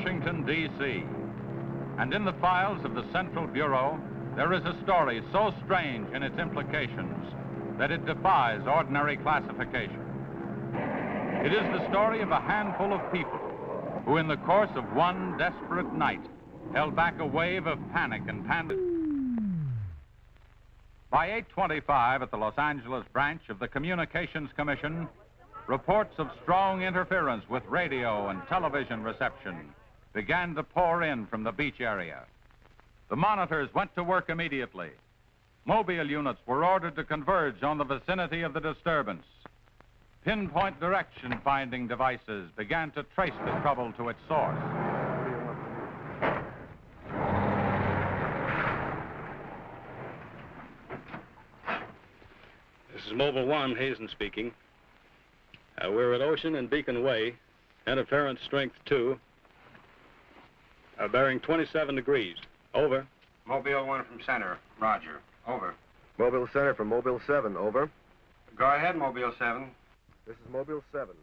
Washington, D.C. And in the files of the Central Bureau, there is a story so strange in its implications that it defies ordinary classification. It is the story of a handful of people who, in the course of one desperate night, held back a wave of panic and panic. By 8:25 at the Los Angeles branch of the Communications Commission, reports of strong interference with radio and television reception began to pour in from the beach area. The monitors went to work immediately. Mobile units were ordered to converge on the vicinity of the disturbance. Pinpoint direction-finding devices began to trace the trouble to its source. This is Mobile 1, Hazen speaking. We're at Ocean and Beacon Way, interference strength 2, bearing 27 degrees. Over. Mobile 1 from center. Roger. Over. Mobile Center from Mobile 7. Over. Go ahead, Mobile 7. This is Mobile 7.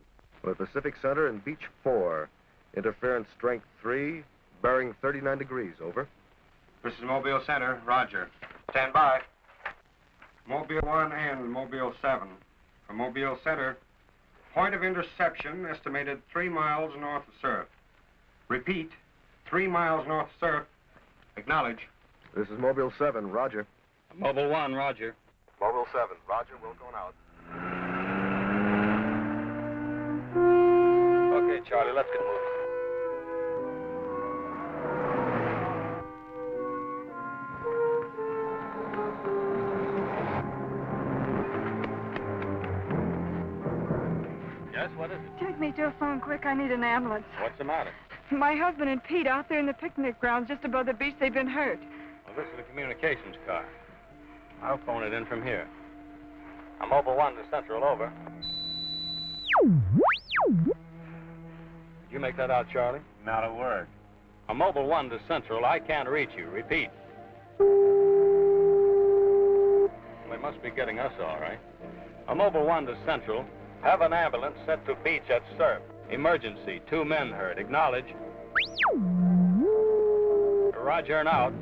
From the Pacific Center and Beach 4. Interference strength 3, bearing 39 degrees. Over. This is Mobile Center. Roger. Stand by. Mobile 1 and Mobile 7. From Mobile Center, point of interception estimated 3 miles north of surf. Repeat, 3 miles north of surf. Acknowledge. This is Mobile 7. Roger. Mobile 1, Roger. Mobile 7. Roger. We're going out. Okay, Charlie, let's get moving. Yes, what is it? Take me to a phone quick. I need an ambulance. What's the matter? My husband and Pete out there in the picnic grounds just above the beach. They've been hurt. Well, this is the communications car. I'll phone it in from here. I'm Mobile 1 to Central, over. Did you make that out, Charlie? Not a word. I'm Mobile 1 to Central. I can't reach you. Repeat. They must be getting us all right. I'm Mobile 1 to Central. Have an ambulance sent to beach at surf. Emergency. 2 men hurt. Acknowledge. Roger and out.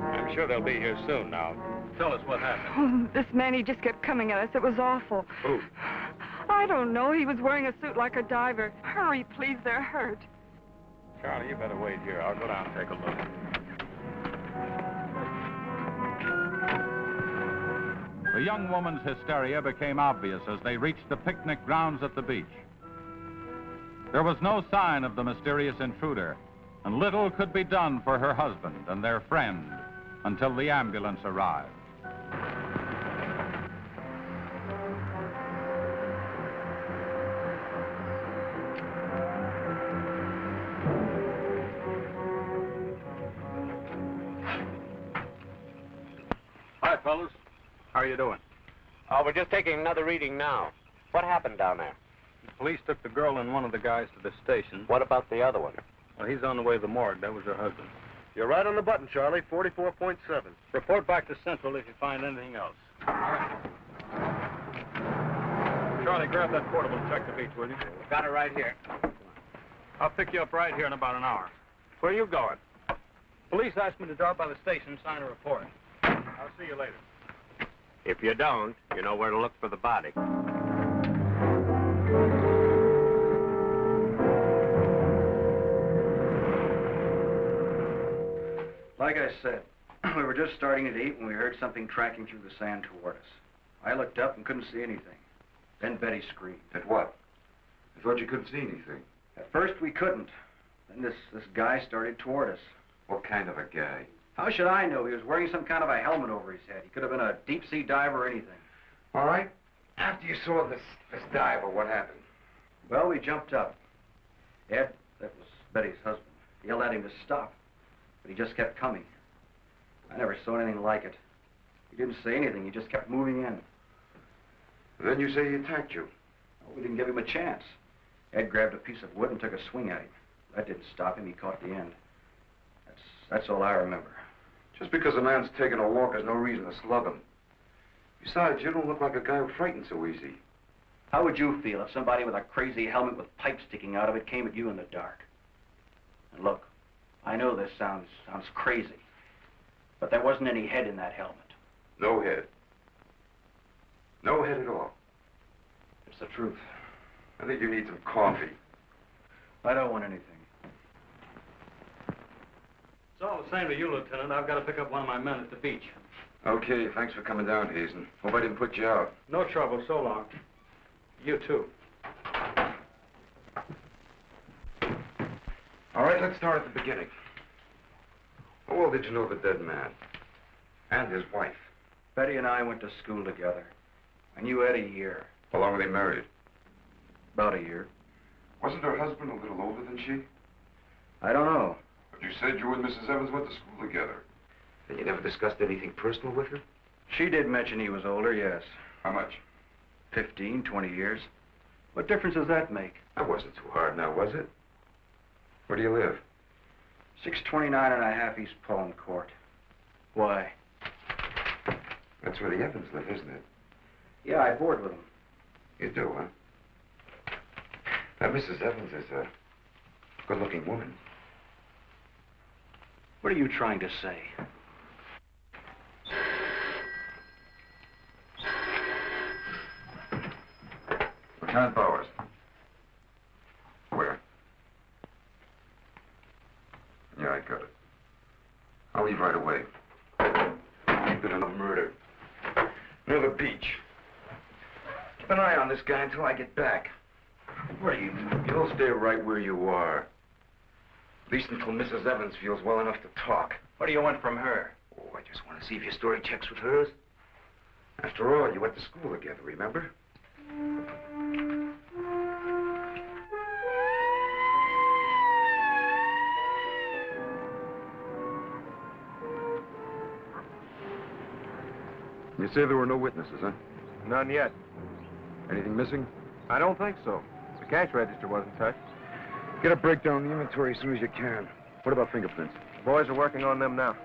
I'm sure they'll be here soon now. Tell us what happened. Oh, this man, he just kept coming at us. It was awful. Who? I don't know. He was wearing a suit like a diver. Hurry, please. They're hurt. Charlie, you better wait here. I'll go down and take a look. The young woman's hysteria became obvious as they reached the picnic grounds at the beach. There was no sign of the mysterious intruder, and little could be done for her husband and their friend until the ambulance arrived. Hi, fellas. How are you doing? Oh, we're just taking another reading now. What happened down there? The police took the girl and one of the guys to the station. What about the other one? Well, he's on the way to the morgue. That was her husband. You're right on the button, Charlie. 44.7. Report back to Central if you find anything else. All right. Charlie, grab that portable and check the beach, will you? Got it right here. I'll pick you up right here in about an hour. Where are you going? Police asked me to drop by the station and sign a report. I'll see you later. If you don't, you know where to look for the body. Like I said, we were just starting to eat when we heard something tracking through the sand toward us. I looked up and couldn't see anything. Then Betty screamed. At what? I thought you couldn't see anything. At first we couldn't. Then this guy started toward us. What kind of a guy? How should I know? He was wearing some kind of a helmet over his head. He could have been a deep-sea diver or anything. All right. After you saw this diver, what happened? Well, we jumped up. Ed, that was Betty's husband, yelled at him to stop, but he just kept coming. I never saw anything like it. He didn't say anything. He just kept moving in. Then you say he attacked you. Well, we didn't give him a chance. Ed grabbed a piece of wood and took a swing at him. That didn't stop him. He caught the end. That's all I remember. Just because a man's taking a walk is no reason to slug him. Besides, you don't look like a guy who frightens so easy. How would you feel if somebody with a crazy helmet with pipes sticking out of it came at you in the dark? And look, I know this sounds crazy, but there wasn't any head in that helmet. No head. No head at all. It's the truth. I think you need some coffee. I don't want anything. It's all the same to you, Lieutenant. I've got to pick up one of my men at the beach. Okay, thanks for coming down, Hazen. Hope I didn't put you out. No trouble. So long. You too. All right, let's start at the beginning. How well did you know the dead man? And his wife? Betty and I went to school together. I knew Ed a year. How long were they married? About a year. Wasn't her husband a little older than she? I don't know. But you said you and Mrs. Evans went to school together. And you never discussed anything personal with her? She did mention he was older, yes. How much? 15, 20 years. What difference does that make? That wasn't too hard now, was it? Where do you live? 629 and a half East Palm Court. Why? That's where the Evans live, isn't it? Yeah, I board with them. You do, huh? Now, Mrs. Evans is a good-looking woman. What are you trying to say? Lieutenant Bowers. Where? Yeah, I got it. I'll leave right away. Keep it on the murder. Near the beach. Keep an eye on this guy until I get back. What are you? You'll stay right where you are. At least until Mrs. Evans feels well enough to talk. What do you want from her? Oh, I just want to see if your story checks with hers. After all, you went to school together, remember? You say there were no witnesses, huh? None yet. Anything missing? I don't think so. The cash register wasn't touched. Get a breakdown of the inventory as soon as you can. What about fingerprints? The boys are working on them now.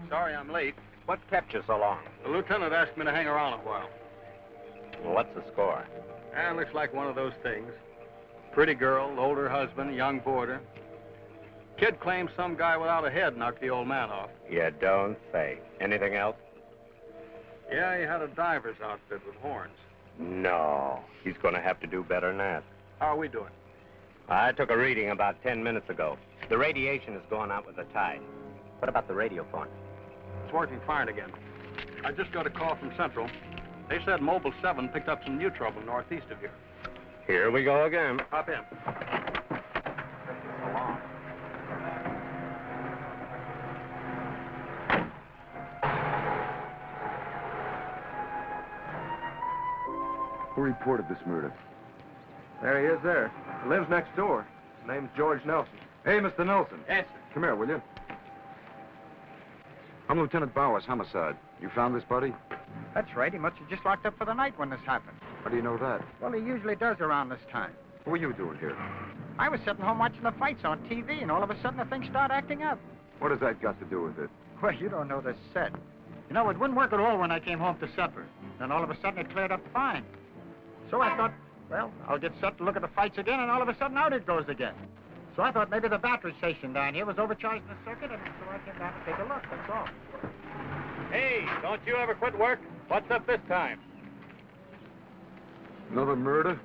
Sorry I'm late. What kept you so long? The lieutenant asked me to hang around a while. Well, what's the score? Looks like one of those things. Pretty girl, older husband, young boarder. Kid claims some guy without a head knocked the old man off. You don't say. Anything else? Yeah, he had a diver's outfit with horns. No. He's going to have to do better than that. How are we doing? I took a reading about 10 minutes ago. The radiation is going out with the tide. What about the radio phone? It's working fine again. I just got a call from Central. They said Mobile 7 picked up some new trouble northeast of here. Here we go again. Hop in. So long. Who reported this murder? There he is there. He lives next door. His name's George Nelson. Hey, Mr. Nelson. Yes, sir. Come here, will you? I'm Lieutenant Bowers, homicide. You found this body? That's right. He must have just locked up for the night when this happened. How do you know that? Well, he usually does around this time. What were you doing here? I was sitting home watching the fights on TV, and all of a sudden the thing started acting up. What has that got to do with it? Well, you don't know the set. You know, it wouldn't work at all when I came home to supper. Then all of a sudden it cleared up fine. So I thought, well, I'll get set to look at the fights again, and all of a sudden out it goes again. So I thought maybe the battery station down here was overcharging the circuit, and so I came down to take a look, that's all. Hey, don't you ever quit work? What's up this time? Another murder?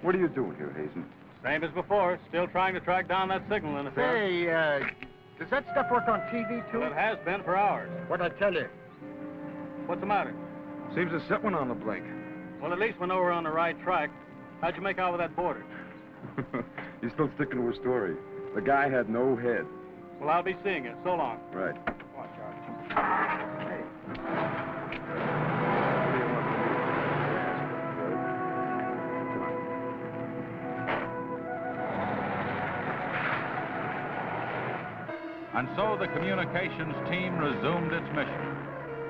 What are you doing here, Hazen? Same as before. Still trying to track down that signal interference. Hey, does that stuff work on TV, too? Well, it has been for hours. What'd I tell you? What's the matter? Seems to set one on the blink. Well, at least we know we're on the right track. How'd you make out with that boarder? You're still sticking to a story. The guy had no head. Well, I'll be seeing you. So long. Right. Watch out. Hey. And so the communications team resumed its mission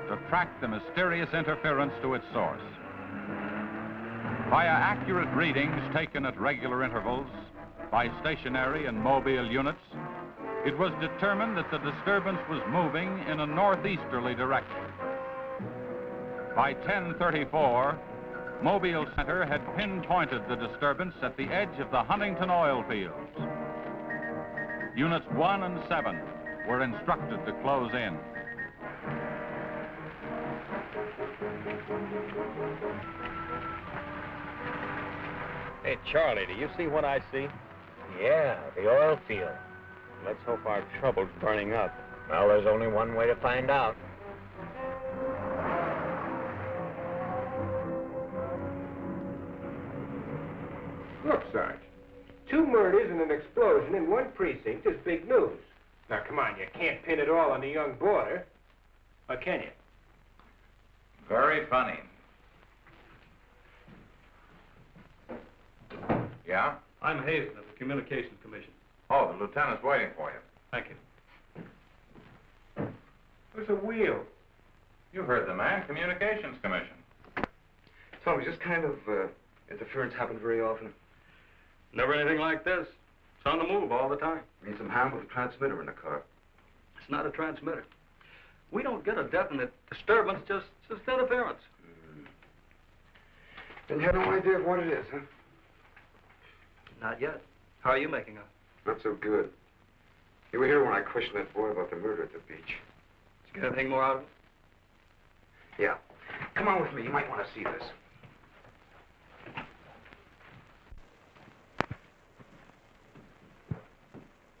to track the mysterious interference to its source. Via accurate readings taken at regular intervals, by stationary and mobile units, it was determined that the disturbance was moving in a northeasterly direction. By 10:34, Mobile Center had pinpointed the disturbance at the edge of the Huntington oil fields. Units 1 and 7 were instructed to close in. Hey, Charlie, do you see what I see? Yeah, the oil field. Let's hope our trouble's burning up. Well, there's only one way to find out. Look, Sarge. 2 murders and an explosion in one precinct is big news. Now, come on, you can't pin it all on the young boarder. Or can you? Very funny. Yeah? I'm Hazen of the Communications Commission. Oh, the lieutenant's waiting for you. Thank you. Where's the wheel? You heard the man, Communications Commission. Tell me, does this kind of interference happen very often? Never anything like this. It's on the move all the time. I mean, some ham with a transmitter in the car. It's not a transmitter. We don't get a definite disturbance, just interference. Then you have no idea of what it is, huh? Not yet. How are you making out? Not so good. You were here when I questioned that boy about the murder at the beach. Did you get anything more out of it? Yeah. Come on with me. You might want to see this.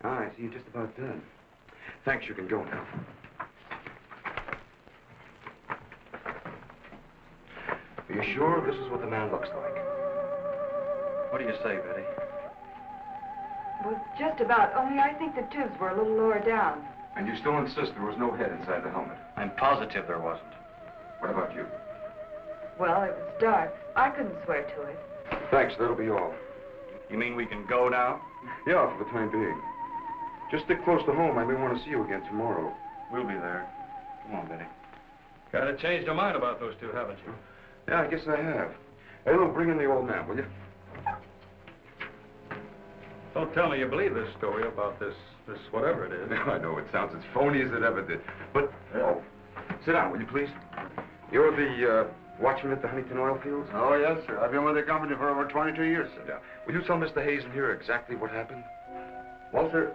Ah, I see you're just about done. Thanks, you can go now. Are you sure this is what the man looks like? What do you say, Betty? Well, just about, only I think the tubes were a little lower down. And you still insist there was no head inside the helmet? I'm positive there wasn't. What about you? Well, it was dark. I couldn't swear to it. Thanks, that'll be all. You mean we can go now? Yeah, for the time being. Just stick close to home. I may want to see you again tomorrow. We'll be there. Come on, Betty. Kind of changed your mind about those two, haven't you? Yeah, I guess I have. Hey, look, bring in the old man, will you? Don't tell me you believe this story about this whatever it is. I know, it sounds as phony as it ever did. But, oh, sit down, will you, please? You're the, watchman at the Huntington oil fields? Oh, yes, sir. I've been with the company for over 22 years, sir. Yeah. Will you tell Mr. Hazen here exactly what happened? Well, sir,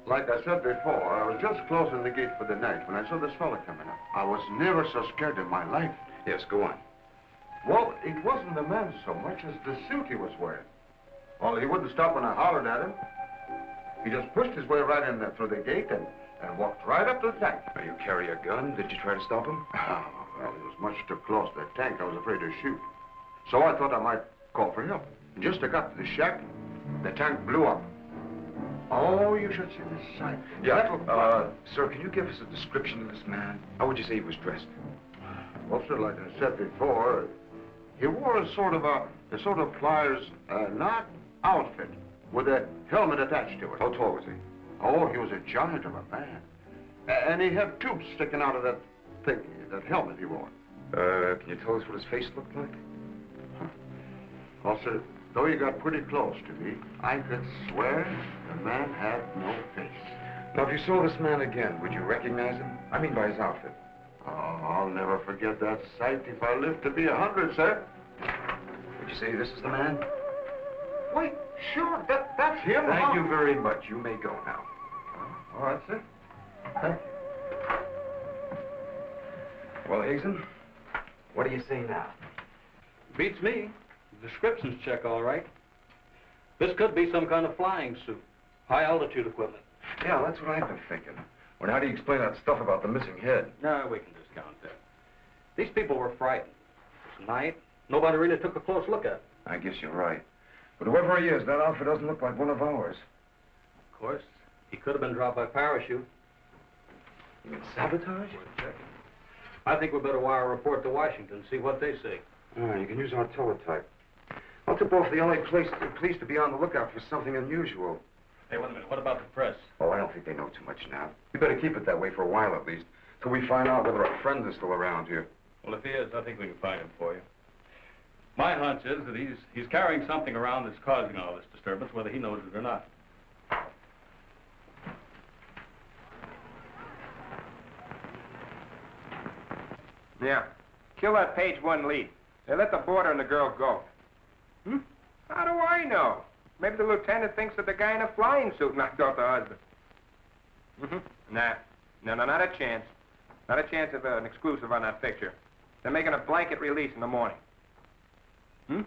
like I said before, I was just closing the gate for the night when I saw this fella coming up. I was never so scared in my life. Yes, go on. Well, it wasn't the man so much as the suit he was wearing. Well, he wouldn't stop when I hollered at him. He just pushed his way right in there through the gate and walked right up to the tank. Now, you carry a gun? Did you try to stop him? Oh, well, he was much too close to the tank. I was afraid to shoot. So I thought I might call for help. And just as I got to the shack, the tank blew up. Oh, you should see the sight. Yeah, sir, can you give us a description of this man? How would you say he was dressed? Well, sir, like I said before, he wore a sort of pliers, not outfit, with a helmet attached to it. How tall was he? Oh, he was a giant of a man. And he had tubes sticking out of that thing, that helmet he wore. Can you tell us what his face looked like? Huh. Well, sir, though he got pretty close to me, I could swear the man had no face. Now, if you saw this man again, would you recognize him? I mean by his outfit. Oh, I'll never forget that sight if I live to be 100, sir. Would you say this is the man? Wait, sure, that's him. Thank you very much. You may go now. All right, sir. Thank you. Well, Hazen, what do you say now? Beats me. The descriptions check all right. This could be some kind of flying suit. High altitude equipment. Yeah, that's what I've been thinking. Well, how do you explain that stuff about the missing head? No, we can discount that. These people were frightened. It was night. Nobody really took a close look at it. I guess you're right. But whoever he is, that outfit doesn't look like one of ours. Of course, he could have been dropped by parachute. You mean sabotage? I think we better wire a report to Washington, see what they say. You can use our teletype. I'll tip off the LA police to be on the lookout for something unusual. Hey, wait a minute. What about the press? Oh, I don't think they know too much now. We better keep it that way for a while at least, till we find out whether our friend is still around here. Well, if he is, I think we can find him for you. My hunch is that he's carrying something around that's causing all this disturbance, whether he knows it or not. Yeah. Kill that page 1 lead. They let the boarder and the girl go. Hmm? How do I know? Maybe the lieutenant thinks that the guy in a flying suit knocked off the husband. Mm-hmm. Nah. No, not a chance. Not a chance of an exclusive on that picture. They're making a blanket release in the morning. Hmm?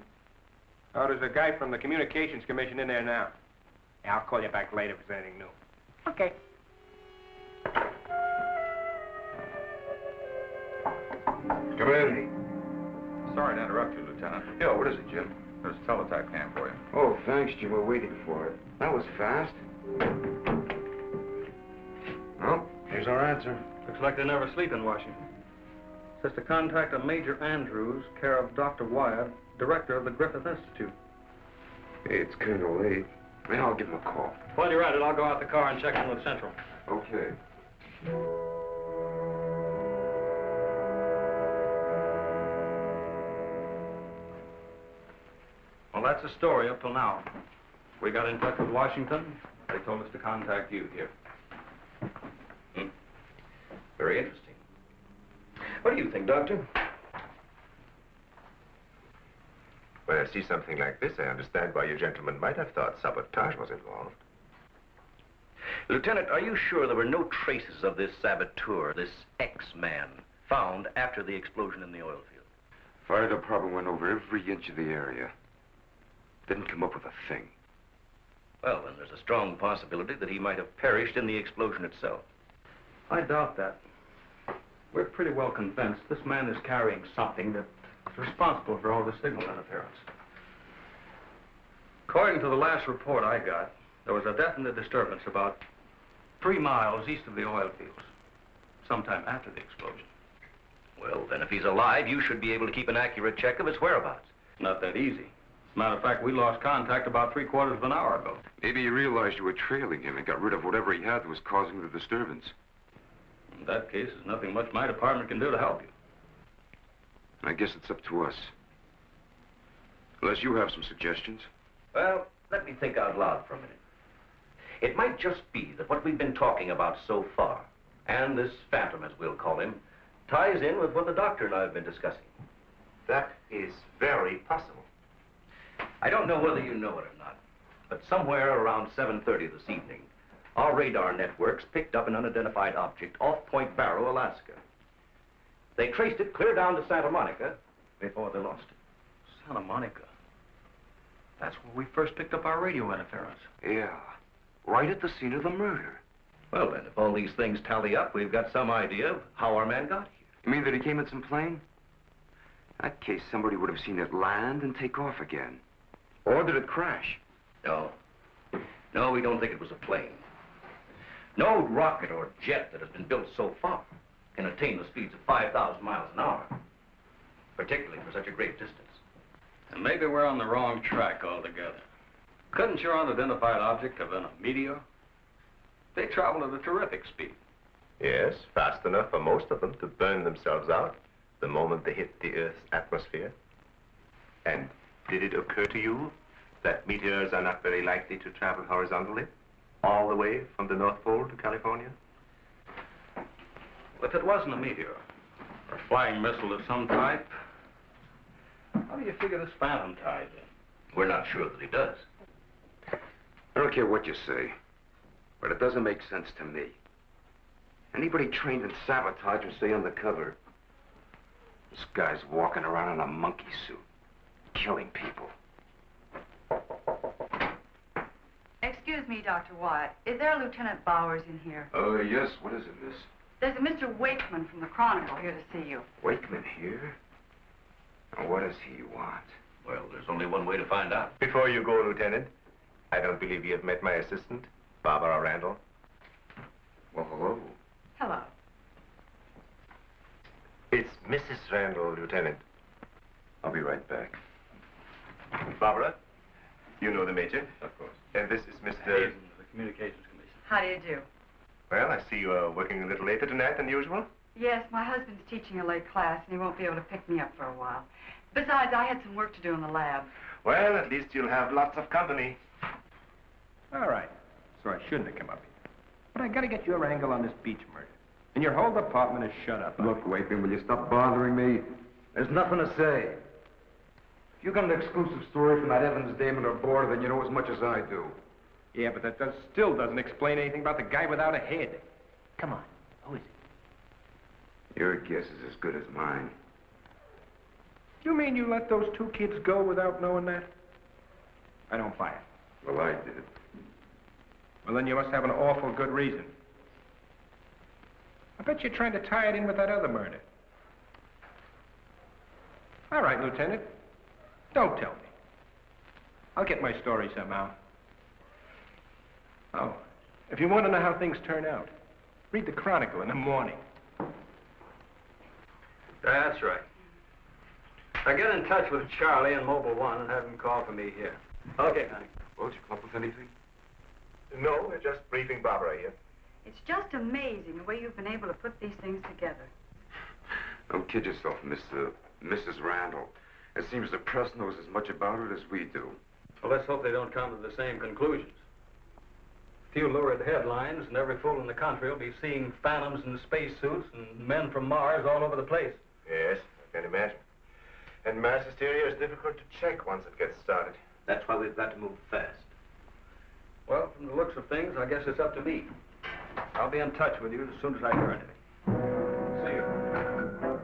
Oh, there's a guy from the Communications Commission in there now. Yeah, I'll call you back later if there's anything new. Okay. Come in. Sorry to interrupt you, Lieutenant. Yeah, what is it, Jim? There's a teletype cam for you. Oh, thanks, Jim. We're waiting for it. That was fast. Well, here's our answer. Looks like they never sleep in Washington. Says to contact a Major Andrews, care of Dr. Wyatt, director of the Griffith Institute. Hey, it's kind of late. Yeah, I'll give him a call. While you're at it, I'll go out the car and check in with Central. Okay. Well, that's the story up till now. We got in touch with Washington. They told us to contact you here. Very interesting. What do you think, Doctor? When I see something like this, I understand why you gentlemen might have thought sabotage was involved. Lieutenant, are you sure there were no traces of this saboteur, this X-man, found after the explosion in the oil field? Fire department went over every inch of the area. Didn't come up with a thing. Well, then there's a strong possibility that he might have perished in the explosion itself. I doubt that. We're pretty well convinced this man is carrying something that's responsible for all the signal interference. According to the last report I got, there was a definite disturbance about 3 miles east of the oil fields, sometime after the explosion. Well, then if he's alive, you should be able to keep an accurate check of his whereabouts. Not that easy. As a matter of fact, we lost contact about 3/4 of an hour ago. Maybe you realized you were trailing him and got rid of whatever he had that was causing the disturbance. In that case, there's nothing much my department can do to help you. I guess it's up to us. Unless you have some suggestions. Well, let me think out loud for a minute. It might just be that what we've been talking about so far, and this phantom, as we'll call him, ties in with what the doctor and I have been discussing. That is very possible. I don't know whether you know it or not, but somewhere around 7:30 this evening, our radar networks picked up an unidentified object off Point Barrow, Alaska. They traced it clear down to Santa Monica before they lost it. Santa Monica? That's where we first picked up our radio interference. Yeah, right at the scene of the murder. Well, then, if all these things tally up, we've got some idea of how our man got here. You mean that he came in some plane? In that case, somebody would have seen it land and take off again. Or did it crash? No. No, we don't think it was a plane. No rocket or jet that has been built so far can attain the speeds of 5,000 miles an hour, particularly for such a great distance. And maybe we're on the wrong track altogether. Couldn't your unidentified object have been a meteor? They travel at a terrific speed. Yes, fast enough for most of them to burn themselves out the moment they hit the Earth's atmosphere. And did it occur to you that meteors are not very likely to travel horizontally, all the way from the North Pole to California? Well, if it wasn't a meteor, or a flying missile of some type, how do you figure this phantom ties in? We're not sure that he does. I don't care what you say, but it doesn't make sense to me. Anybody trained in sabotage would stay undercover. This guy's walking around in a monkey suit, killing people. Excuse me, Dr. Wyatt. Is there a Lieutenant Bowers in here? Oh, yes. What is it, miss? There's a Mr. Wakeman from the Chronicle here to see you. Wakeman here? And what does he want? Well, there's only one way to find out. Before you go, Lieutenant, I don't believe you have met my assistant, Barbara Randall. Well, hello. Hello. It's Mrs. Randall, Lieutenant. I'll be right back. Barbara, you know the Major. Of course. And this is Mr. Hayden, the Communications Commission. How do you do? Well, I see you are working a little later tonight than usual. Yes, my husband's teaching a late class, and he won't be able to pick me up for a while. Besides, I had some work to do in the lab. Well, at least you'll have lots of company. All right. So I shouldn't have come up here. But I gotta get your angle on this Beach murder. And your whole department is shut up. Look, Wakeman, will you stop bothering me? There's nothing to say. If you got an exclusive story from that Evans Damon or Board, then you know as much as I do. Yeah, but that still doesn't explain anything about the guy without a head. Come on. Who is it? Your guess is as good as mine. You mean you let those two kids go without knowing that? I don't buy it. Well, I did. Well, then you must have an awful good reason. I bet you're trying to tie it in with that other murder. All right, Lieutenant. Don't tell me. I'll get my story somehow. Oh, if you want to know how things turn out, read the Chronicle in the morning. That's right. Now get in touch with Charlie in Mobile 1 and have him call for me here. Okay, honey. Won't you come up with anything? No, we're just briefing Barbara here. It's just amazing the way you've been able to put these things together. Don't kid yourself, Mrs. Randall. It seems the press knows as much about it as we do. Well, let's hope they don't come to the same conclusions. A few lurid headlines, and every fool in the country will be seeing phantoms in spacesuits and men from Mars all over the place. Yes, I can imagine. And mass hysteria is difficult to check once it gets started. That's why we've got to move fast. Well, from the looks of things, I guess it's up to me. I'll be in touch with you as soon as I hear anything. See you.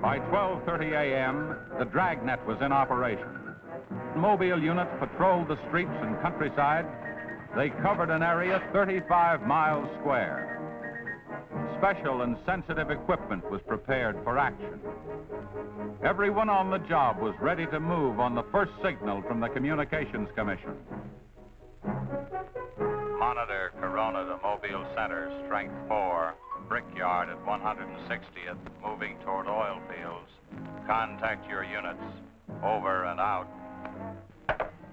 By 12:30 a.m., the dragnet was in operation. Mobile units patrolled the streets and countryside. They covered an area 35 miles square. Special and sensitive equipment was prepared for action. Everyone on the job was ready to move on the first signal from the Communications Commission. Monitor Corona to Mobile Center, strength 4, brickyard at 160th, moving toward oil fields. Contact your units. Over and out.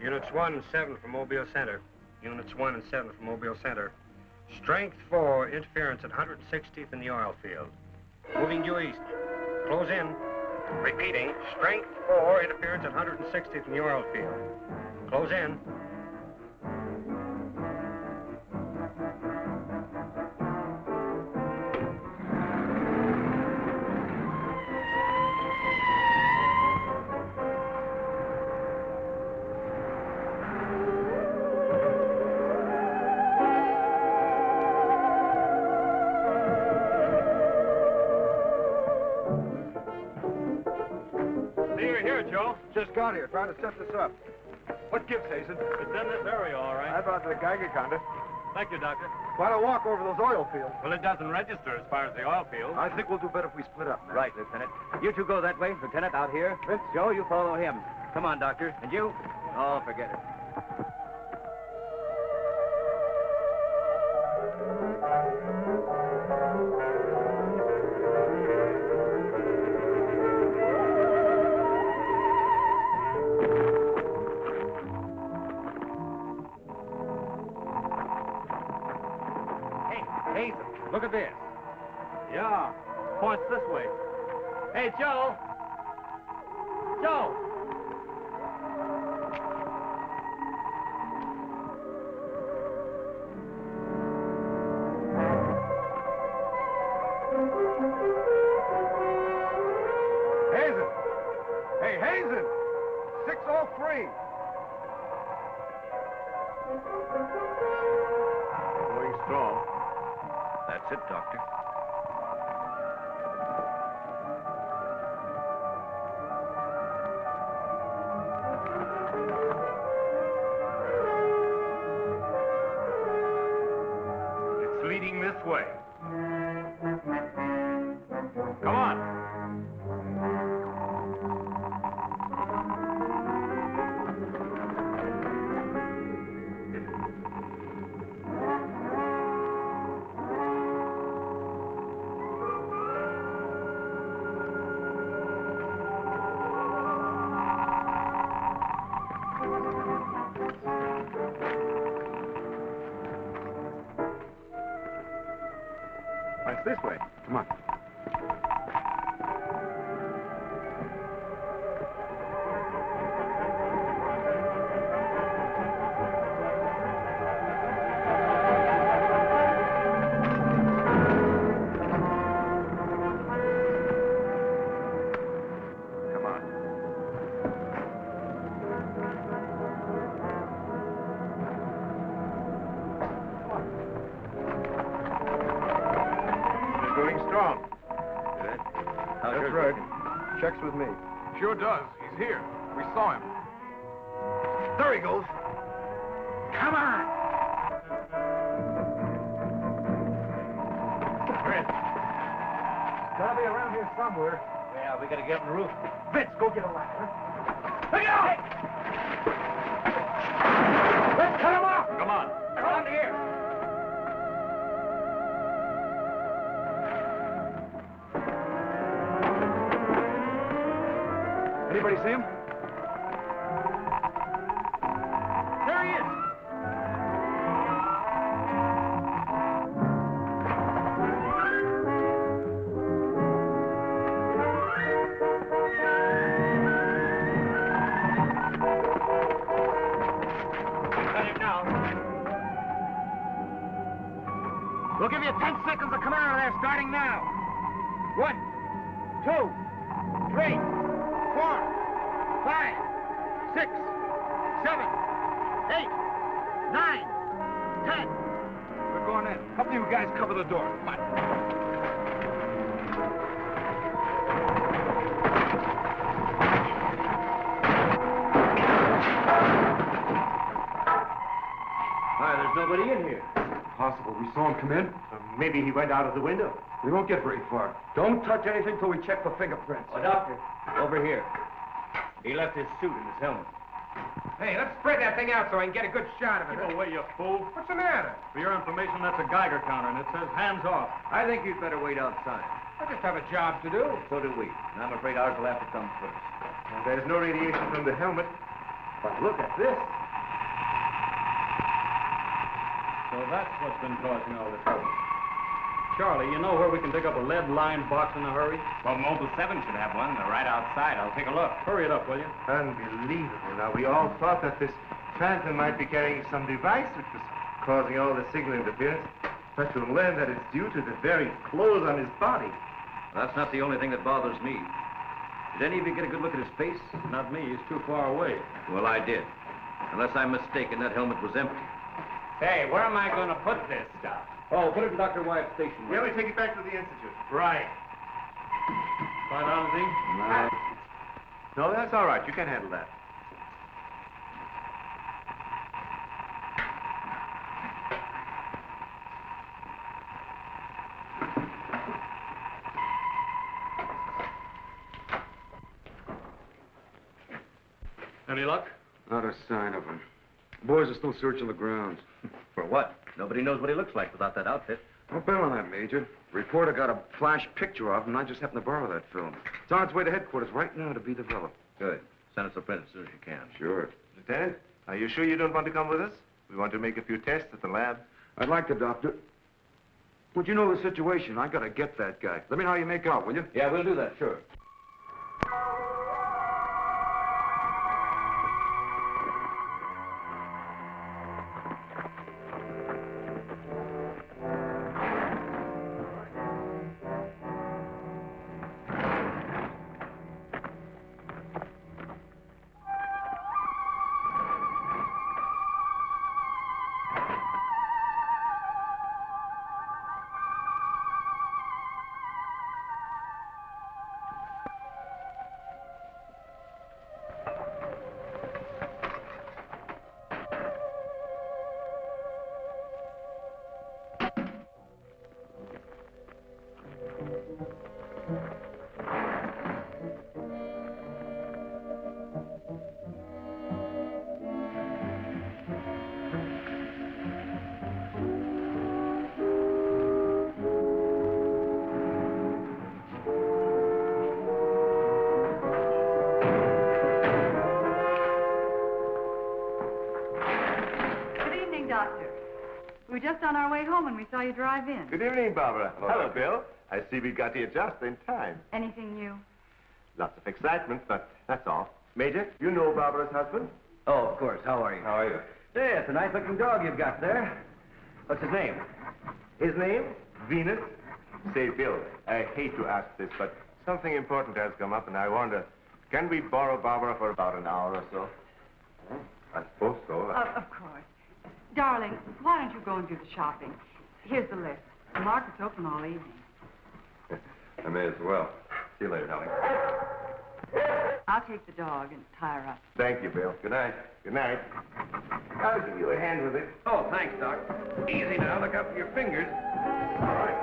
Units 1 and 7 from Mobile Center. Units 1 and 7 from Mobile Center. Strength 4, interference at 160th in the oil field. Moving due east. Close in. Repeating, strength 4, interference at 160th in the oil field. Close in. Just got here, trying to set this up. What gives, Hazen? It's in this area, all right. I brought the Geiger counter. Thank you, Doctor. Quite a walk over those oil fields. Well, it doesn't register as far as the oil field. I think we'll do better if we split up, man. Right, Lieutenant. You two go that way. Lieutenant, out here. Vince? Joe, you follow him. Come on, Doctor. And you? Oh, forget it. Look at this. Yeah, points this way. Hey, Joe! Joe! Hazen! Hey, Hazen! 603! Going strong. That's it, Doctor. It's leading this way. Come on. It's this way. Come on. That's right. Checks with me. Sure does. He's here. We saw him. There he goes. Come on! Fred. Gotta be around here somewhere. Yeah, we gotta get on the roof. Vince, go get a ladder. Look out! Let's cut him off! Come on. Around here. Anybody see him? There he is. Got him now. We'll give you 10 seconds to come out of there, starting now. 1, 2, 3, 4, 5, 6, 7, 8, 9, 10. We're going in. Help you guys cover the door. Come on. Why, there's nobody in here. Possible. We saw him come in. Maybe he went out of the window. We won't get very far. Don't touch anything till we check for fingerprints. Oh, Doctor, over here. He left his suit and his helmet. Hey, let's spread that thing out so I can get a good shot of it. Keep away, you fool. What's the matter? For your information, that's a Geiger counter, and it says hands off. I think you'd better wait outside. I just have a job to do. So do we. And I'm afraid ours will have to come first. Well, there's no radiation from the helmet. But look at this. So that's what's been causing all this trouble. Charlie, you know where we can pick up a lead-lined box in a hurry? Well, Mobile 7 should have one. They're right outside. I'll take a look. Hurry it up, will you? Unbelievable. Now, we all thought that this phantom might be carrying some device which was causing all the signal interference. But to learn that it's due to the very clothes on his body. That's not the only thing that bothers me. Did any of you get a good look at his face? Not me. He's too far away. Well, I did. Unless I'm mistaken, that helmet was empty. Hey, where am I going to put this stuff? Oh, put it in Dr. Wyatt's station. Yeah, we take it back to the Institute. Right. $5 each? No, that's all right. You can handle that. Any luck? Not a sign of him. Boys are still searching the grounds. For what? Nobody knows what he looks like without that outfit. Don't bet on that, Major. Reporter got a flash picture of him, and I just happened to borrow that film. It's on its way to headquarters right now to be developed. Good. Send us a print as soon as you can. Sure. Lieutenant, are you sure you don't want to come with us? We want to make a few tests at the lab. I'd like to, Doctor. But you know the situation. I gotta get that guy. Let me know how you make out, will you? Yeah, we'll do that, sure. We were just on our way home when we saw you drive in. Good evening, Barbara. Hello, Bill. I see we got here just in time. Anything new? Lots of excitement, but that's all. Major, you know Barbara's husband? Oh, of course. How are you? How are you? Yeah, it's a nice-looking dog you've got there. What's his name? His name? Venus. Say, Bill, I hate to ask this, but something important has come up, and I wonder, can we borrow Barbara for about an hour or so? I suppose so. Of course. Darling, why don't you go and do the shopping? Here's the list. The market's open all evening. I may as well. See you later, Holly. I'll take the dog and tie her up. Thank you, Bill. Good night. Good night. I'll give you a hand with it. Oh, thanks, Doc. Easy now. Look out for your fingers. All right.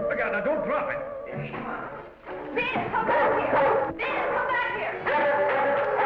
Look out now. Don't drop it. Venus, come back here! Venus, come back here!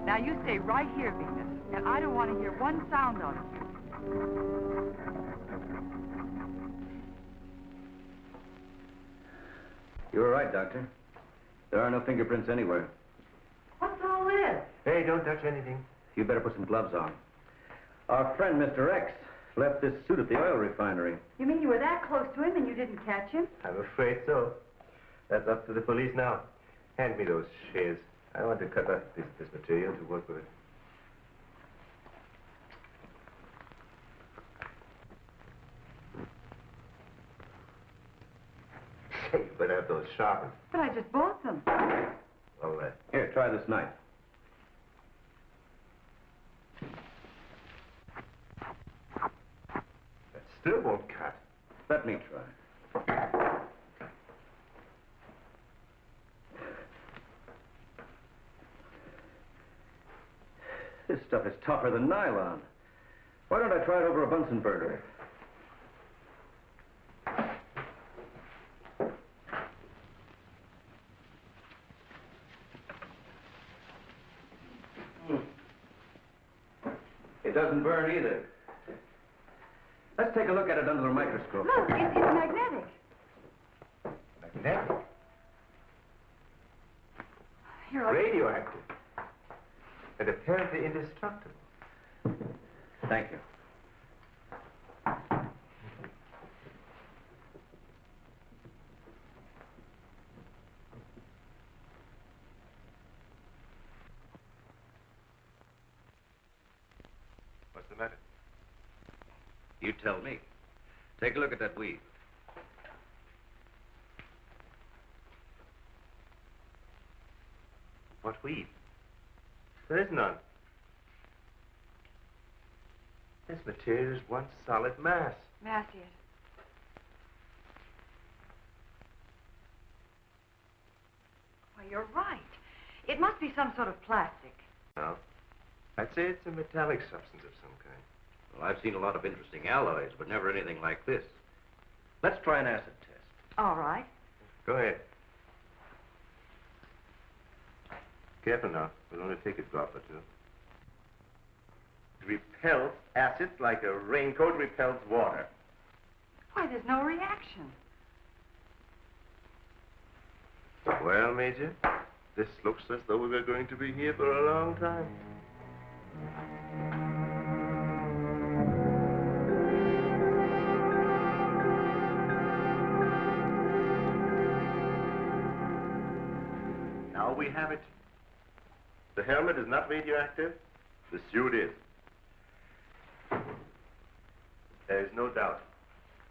Now you stay right here, Venus, and I don't want to hear one sound out of you. You were right, Doctor. There are no fingerprints anywhere. What's all this? Hey, don't touch anything. You better put some gloves on. Our friend, Mr. X, left this suit at the oil refinery. You mean you were that close to him and you didn't catch him? I'm afraid so. That's up to the police now. Hand me those shears. I want to cut up this material to work with it. Say, you better have those sharpened. But I just bought them. Well, Here, try this knife. that still won't cut. Let me try. This stuff is tougher than nylon. Why don't I try it over a Bunsen burner? It doesn't burn either. Let's take a look at it under the microscope. Look, it's magnetic. Magnetic? Here, Radioactive. And apparently indestructible. Thank you. What's the matter? You tell me. Take a look at that weave. What weave? There is none. This material is one solid mass. May I see it? Why, you're right. It must be some sort of plastic. No. I'd say it's a metallic substance of some kind. Well, I've seen a lot of interesting alloys, but never anything like this. Let's try an acid test. All right. Go ahead. Careful now. We'll only take a drop or two. It repels acids like a raincoat repels water. Why, there's no reaction. Well, Major, this looks as though we were going to be here for a long time. Now we have it. The helmet is not radioactive. The suit is. There is no doubt.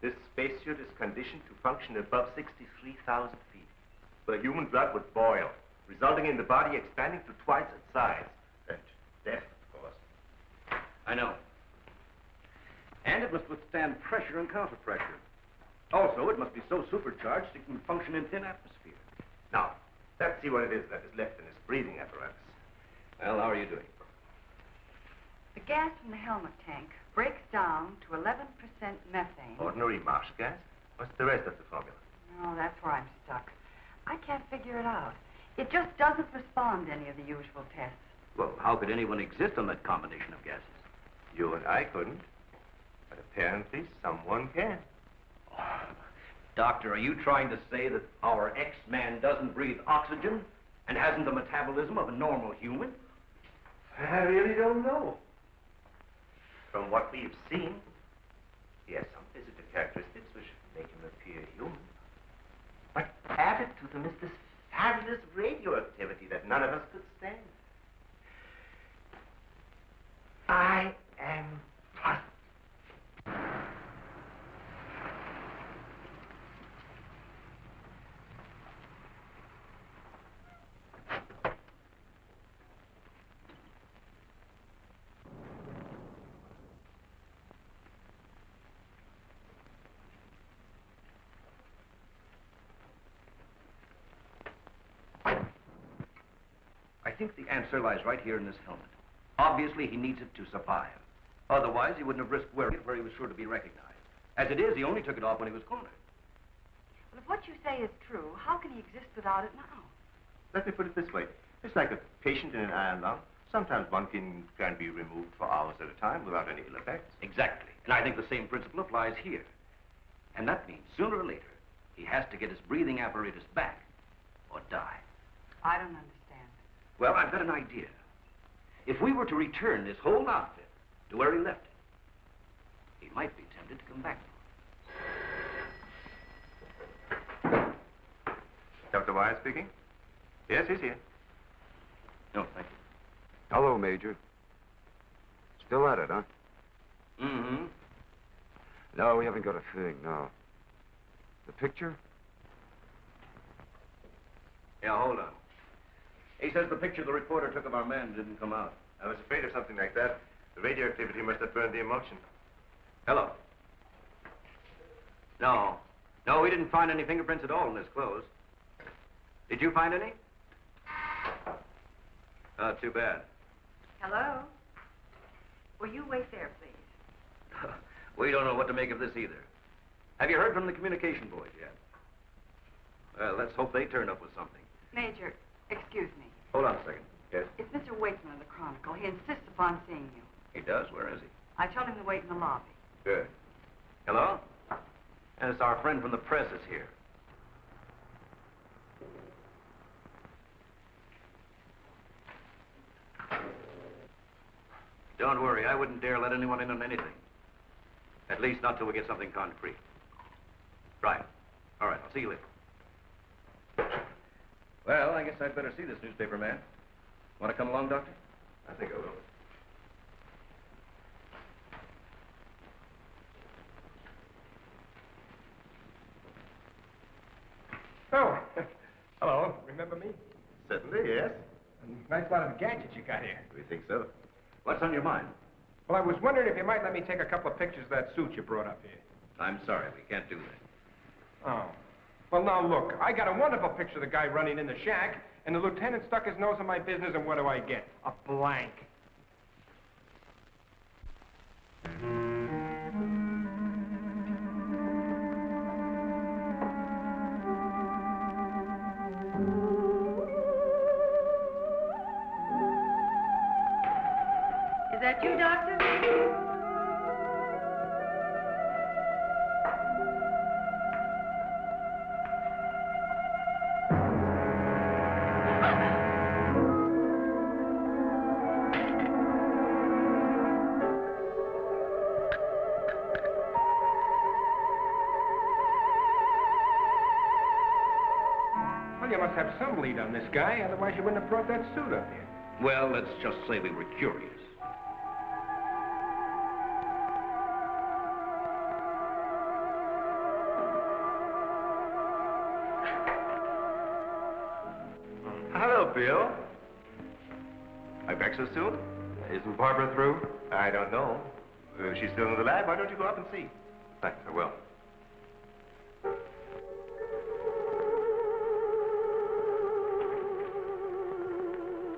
This spacesuit is conditioned to function above 63,000 feet. The human blood would boil, resulting in the body expanding to twice its size. And death, of course. I know. And it must withstand pressure and counterpressure. Also, it must be so supercharged it can function in thin atmosphere. Now, let's see what it is that is left in its breathing apparatus. Well, how are you doing? The gas from the helmet tank breaks down to 11% methane. Ordinary marsh gas? What's the rest of the formula? No, that's where I'm stuck. I can't figure it out. It just doesn't respond to any of the usual tests. Well, how could anyone exist on that combination of gases? You and I couldn't. But apparently someone can. Doctor, are you trying to say that our X-Man doesn't breathe oxygen and hasn't the metabolism of a normal human? I really don't know. From what we've seen, he has some physical characteristics which make him appear human. But added to them is this fabulous radioactivity that none of us could stand. I am puzzled. I think the answer lies right here in this helmet. Obviously, he needs it to survive. Otherwise, he wouldn't have risked wearing it where he was sure to be recognized. As it is, he only took it off when he was cornered. Well, if what you say is true, how can he exist without it now? Let me put it this way. It's like a patient in an iron lung. Sometimes one can be removed for hours at a time without any ill effects. Exactly. And I think the same principle applies here. And that means sooner or later, he has to get his breathing apparatus back or die. I don't understand. Well, I've got an idea. If we were to return this whole outfit to where he left it, he might be tempted to come back for it. Dr. Wyatt speaking? Yes, he's here. No, thank you. Hello, Major. Still at it, huh? Mm-hmm. No, we haven't got a thing, no. The picture? Yeah, hold on. He says the picture the reporter took of our man didn't come out. I was afraid of something like that. The radioactivity must have burned the emulsion. Hello. No. No, we didn't find any fingerprints at all in his clothes. Did you find any? Oh, too bad. Hello? Will you wait there, please? We don't know what to make of this either. Have you heard from the communication boys yet? Well, let's hope they turn up with something. Major, excuse me. Hold on a second. Yes? It's Mr. Wakeman of the Chronicle. He insists upon seeing you. He does? Where is he? I told him to wait in the lobby. Good. Hello? And it's our friend from the press is here. Don't worry, I wouldn't dare let anyone in on anything. At least not till we get something concrete. Right. All right, I'll see you later. Well, I guess I'd better see this newspaper man. Want to come along, Doctor? I think I will. Oh, hello. Remember me? Certainly, yes. A nice lot of gadgets you got here. We think so. What's on your mind? Well, I was wondering if you might let me take a couple of pictures of that suit you brought up here. I'm sorry, we can't do that. Oh. Well, now, look, I got a wonderful picture of the guy running in the shack, and the lieutenant stuck his nose in my business, and what do I get? A blank. Is that you, Doctor? Well, you must have some lead on this guy, otherwise you wouldn't have brought that suit up here. Well, let's just say we were curious. Hello, Bill. My breakfast soon? Isn't Barbara through? I don't know. She's still in the lab. Why don't you go up and see? Thanks, I will.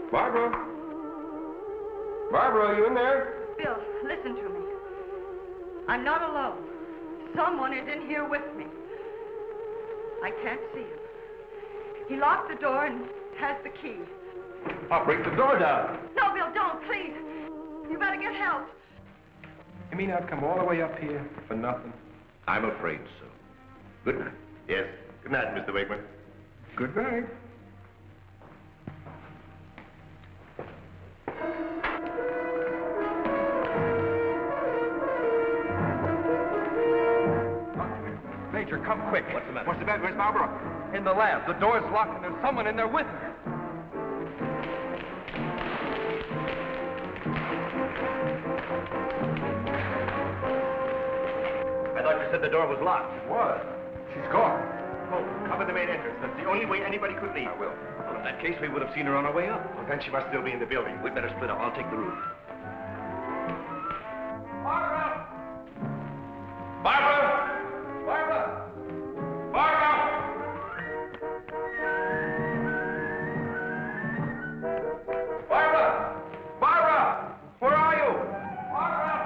Barbara? Barbara, are you in there? Bill, listen to me. I'm not alone. Someone is in here with me. I can't see him. He locked the door and has the key. I'll break the door down. No, Bill, don't, please. You better get help. You mean I'd come all the way up here for nothing? I'm afraid so. Good night. Yes. Good night, Mr. Wakeman. Good night. Major, come quick. What's the matter? What's the matter? Where's Barbara? In the lab. The door's locked and there's someone in there with her. I thought you said the door was locked. It was. She's gone. Oh, cover the main entrance. That's the only way anybody could leave. I will. Well, in that case, we would have seen her on our way up. Well, then she must still be in the building. We'd better split up. I'll take the roof. Barbara! Barbara! Barbara! Barbara! Barbara! Barbara! Where are you? Barbara!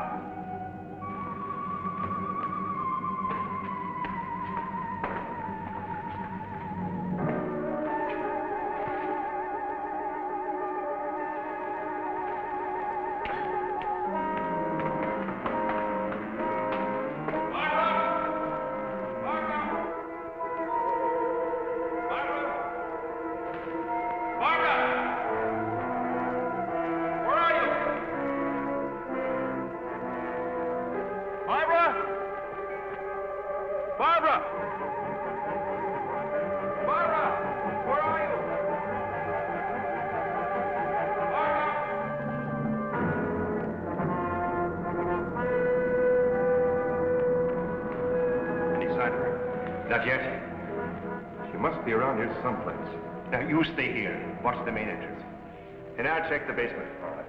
Not yet. She must be around here someplace. Now, you stay here. Watch the main entrance. And I'll check the basement. All right.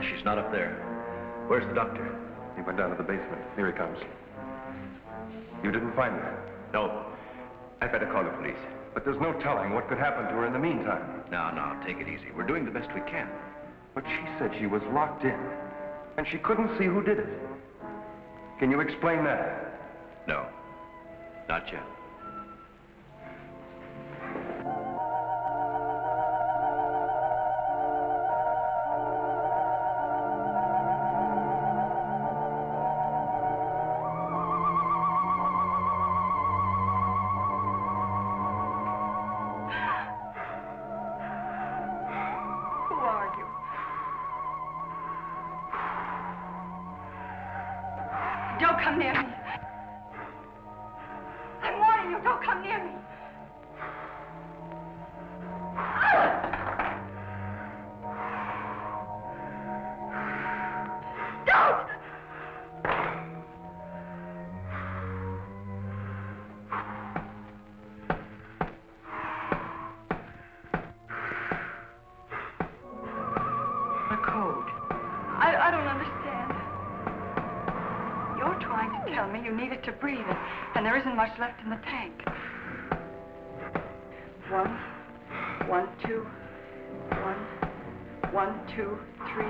She's not up there. Where's the doctor? He went down to the basement. Here he comes. You didn't find her? No. I'd better call the police. But there's no telling what could happen to her in the meantime. No, take it easy. We're doing the best we can. But she said she was locked in, and she couldn't see who did it. Can you explain that? No. Not yet. Don't come near me. I'm warning you, don't come near me. Don't! The code. I don't understand. You're trying to tell me you need it to breathe, and there isn't much left in the tank. 1, 1, 2, 1, 1, 2, 3.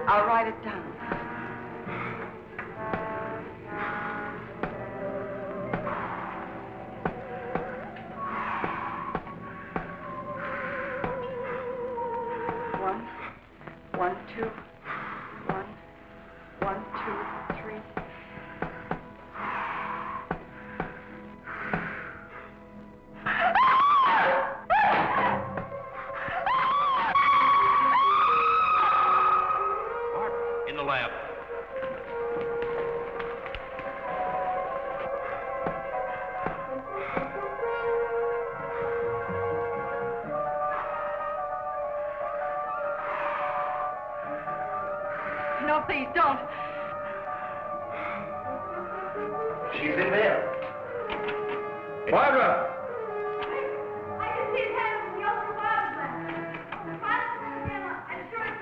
I'll write it down. One, 2, 1, 1, 2, 3. In the lab. No, please, don't. She's in there. Barbara! I can see his hand from the ultraviolet lens. I'm sure it's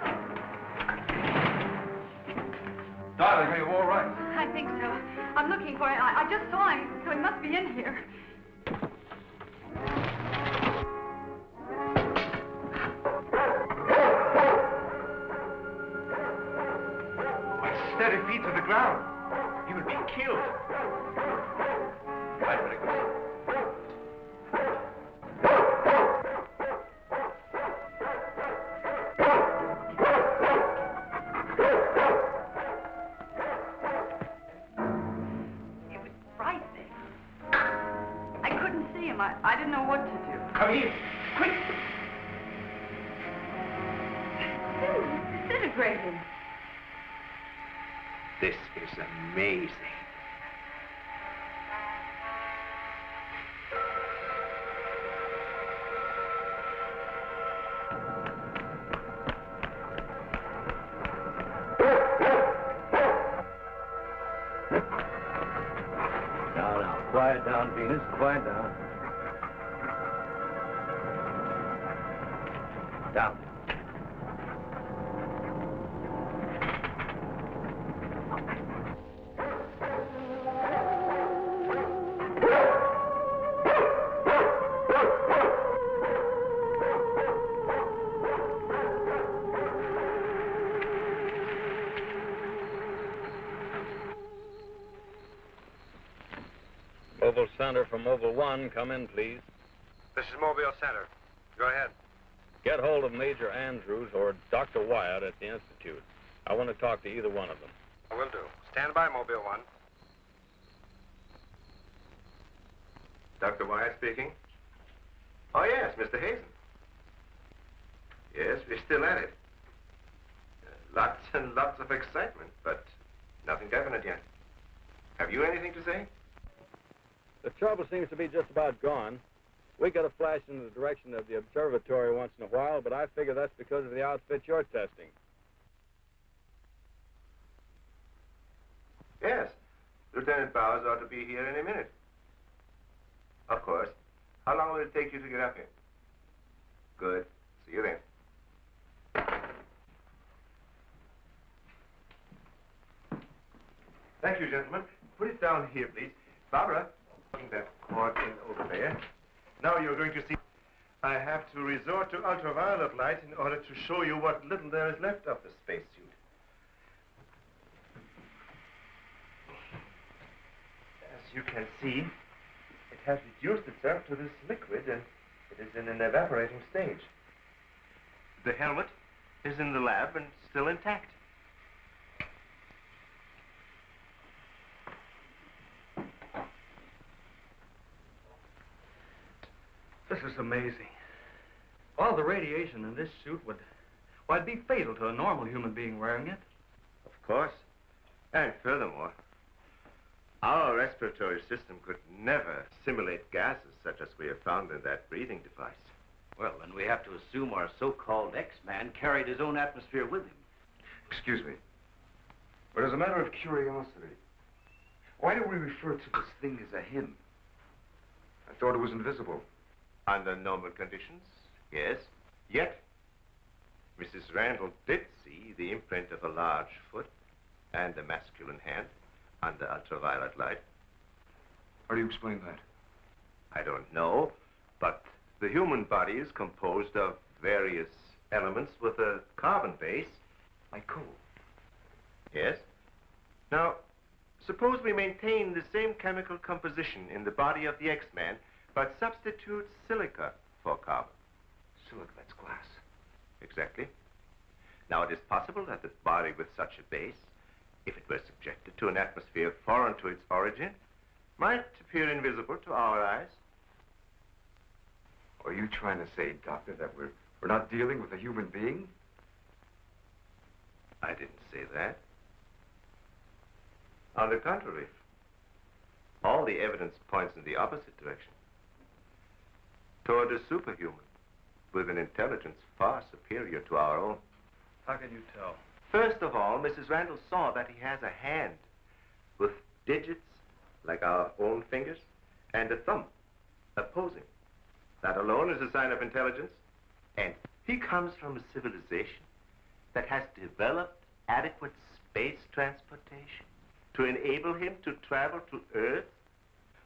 Darling, are you all right? I think so. I'm looking for him. I just saw him, so he must be in here. Steady feet to the ground. He would be killed. I'd better go. It was frightening. I couldn't see him. I didn't know what to do. Come here, quick. Still disintegrating. This is amazing. Now, quiet down, Venus, quiet down. Down. Mobile Center from Mobile 1, come in, please. This is Mobile Center. Go ahead. Get hold of Major Andrews or Dr. Wyatt at the Institute. I want to talk to either one of them. I will do. Stand by, Mobile 1. Dr. Wyatt speaking. Oh, yes, Mr. Hazen. Yes, we're still at it. Lots and lots of excitement, but nothing definite yet. Have you anything to say? The trouble seems to be just about gone. We get a flash in the direction of the observatory once in a while, but I figure that's because of the outfit you're testing. Yes. Lieutenant Bowers ought to be here any minute. Of course. How long will it take you to get up here? Good. See you then. Thank you, gentlemen. Put it down here, please. Barbara, putting that cord in over there. Now you're going to see. I have to resort to ultraviolet light in order to show you what little there is left of the spacesuit. As you can see, it has reduced itself to this liquid, and it is in an evaporating stage. The helmet is in the lab and still intact. This is amazing. All the radiation in this suit would, well, it'd be fatal to a normal human being wearing it. Of course. And furthermore, our respiratory system could never simulate gases such as we have found in that breathing device. Well, then we have to assume our so-called X-Man carried his own atmosphere with him. Excuse me. But as a matter of curiosity, why do we refer to this thing as a him? I thought it was invisible. Under normal conditions, yes. Yet, Mrs. Randall did see the imprint of a large foot and a masculine hand under ultraviolet light. How do you explain that? I don't know, but the human body is composed of various elements with a carbon base, like coal. Yes. Now, suppose we maintain the same chemical composition in the body of the X-Man, but substitute silica for carbon. Silica, that's glass. Exactly. Now, it is possible that the body with such a base, if it were subjected to an atmosphere foreign to its origin, might appear invisible to our eyes. Are you trying to say, Doctor, that we're not dealing with a human being? I didn't say that. On the contrary, all the evidence points in the opposite direction. Toward a superhuman with an intelligence far superior to our own. How can you tell? First of all, Mrs. Randall saw that he has a hand with digits like our own fingers and a thumb opposing. That alone is a sign of intelligence. And he comes from a civilization that has developed adequate space transportation to enable him to travel to Earth.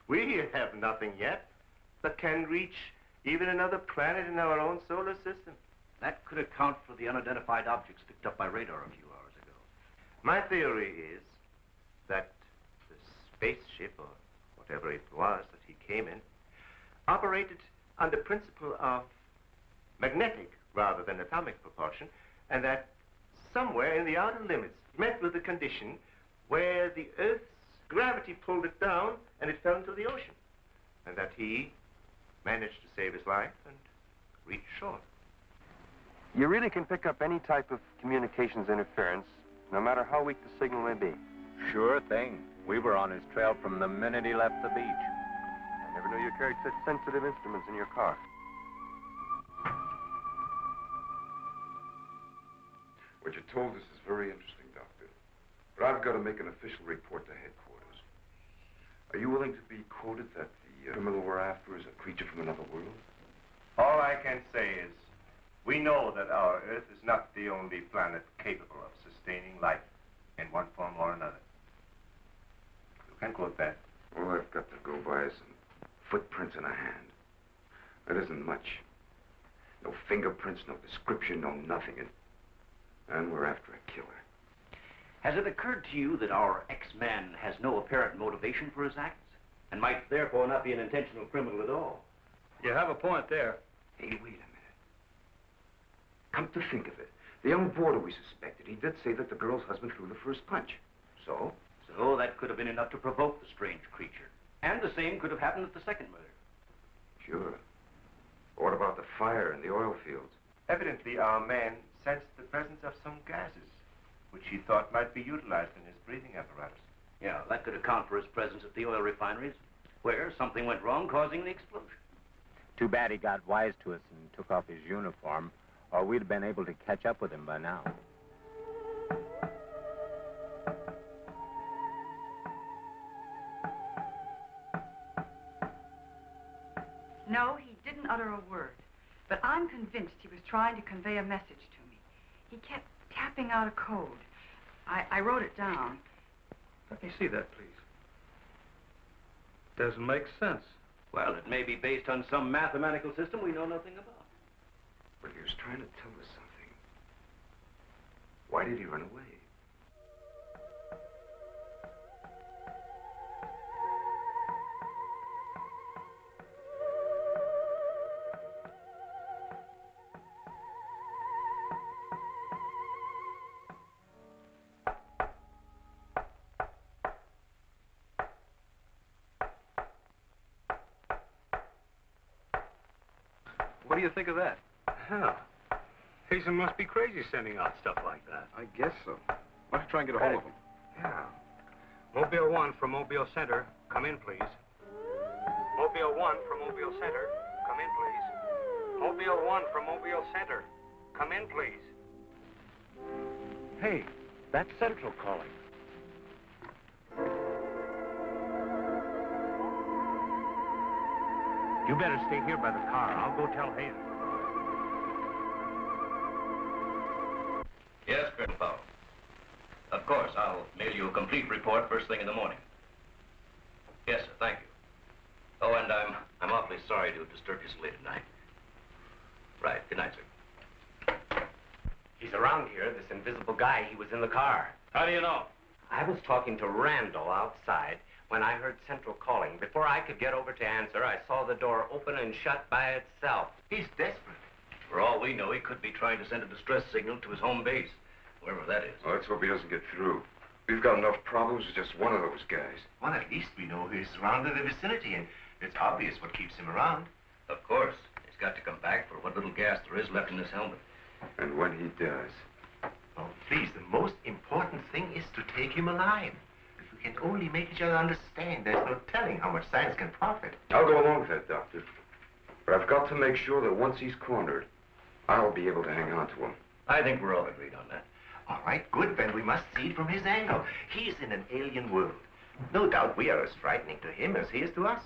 We have nothing yet that can reach even another planet in our own solar system. That could account for the unidentified objects picked up by radar a few hours ago. My theory is that the spaceship, or whatever it was that he came in, operated on the principle of magnetic rather than atomic propulsion, and that somewhere in the outer limits met with a condition where the Earth's gravity pulled it down and it fell into the ocean, and that he managed to save his life and reach shore. You really can pick up any type of communications interference, no matter how weak the signal may be. Sure thing. We were on his trail from the minute he left the beach. I never knew you carried such sensitive instruments in your car. What you told us is very interesting, Doctor. But I've got to make an official report to headquarters. Are you willing to be quoted that the criminal we're after is a creature from another world? All I can say is, we know that our Earth is not the only planet capable of sustaining life in one form or another. You can quote that. All I've got to go by is some footprints in a hand. That isn't much. No fingerprints, no description, no nothing. And we're after a killer. Has it occurred to you that our X-Man has no apparent motivation for his acts, and might therefore not be an intentional criminal at all? You have a point there. Hey, wait a minute. Come to think of it, the young boarder we suspected, he did say that the girl's husband threw the first punch. So? So that could have been enough to provoke the strange creature. And the same could have happened at the second murder. Sure. What about the fire in the oil fields? Evidently, our man sensed the presence of some gases, which he thought might be utilized in his breathing apparatus. Yeah, that could account for his presence at the oil refineries, where something went wrong, causing the explosion. Too bad he got wise to us and took off his uniform, or we'd have been able to catch up with him by now. No, he didn't utter a word. But I'm convinced he was trying to convey a message to me. He kept tapping out a code. I wrote it down. Let me see that, please. Doesn't make sense. Well, it may be based on some mathematical system we know nothing about. But he was trying to tell us something. Why did he run away? What do you think of that? Hell, Hazen must be crazy sending out stuff like that. I guess so. Why don't you try and get a hold of him? Yeah. Mobile 1 from Mobile Center. Come in, please. Mobile 1 from Mobile Center. Come in, please. Mobile 1 from Mobile Center. Come in, please. Hey, that's Central calling. You better stay here by the car. I'll go tell Hazen. Yes, Colonel Powell. Of course, I'll mail you a complete report first thing in the morning. Yes, sir, thank you. Oh, and I'm awfully sorry to disturb you so late at night. Right, good night, sir. He's around here, this invisible guy. He was in the car. How do you know? I was talking to Randall outside when I heard Central calling. Before I could get over to answer, I saw the door open and shut by itself. He's desperate. For all we know, he could be trying to send a distress signal to his home base, wherever that is. Well, let's hope he doesn't get through. We've got enough problems with just one of those guys. Well, at least we know he's around in the vicinity, and it's obvious what keeps him around. Of course. He's got to come back for what little gas there is left in his helmet. And when he does... Oh, please, the most important thing is to take him alive. If we can only make each other understand, there's no telling how much science can profit. I'll go along with that, Doctor. But I've got to make sure that once he's cornered, I'll be able to hang on to him. I think we're all agreed on that. All right, good. Then we must see it from his angle. He's in an alien world. No doubt we are as frightening to him as he is to us.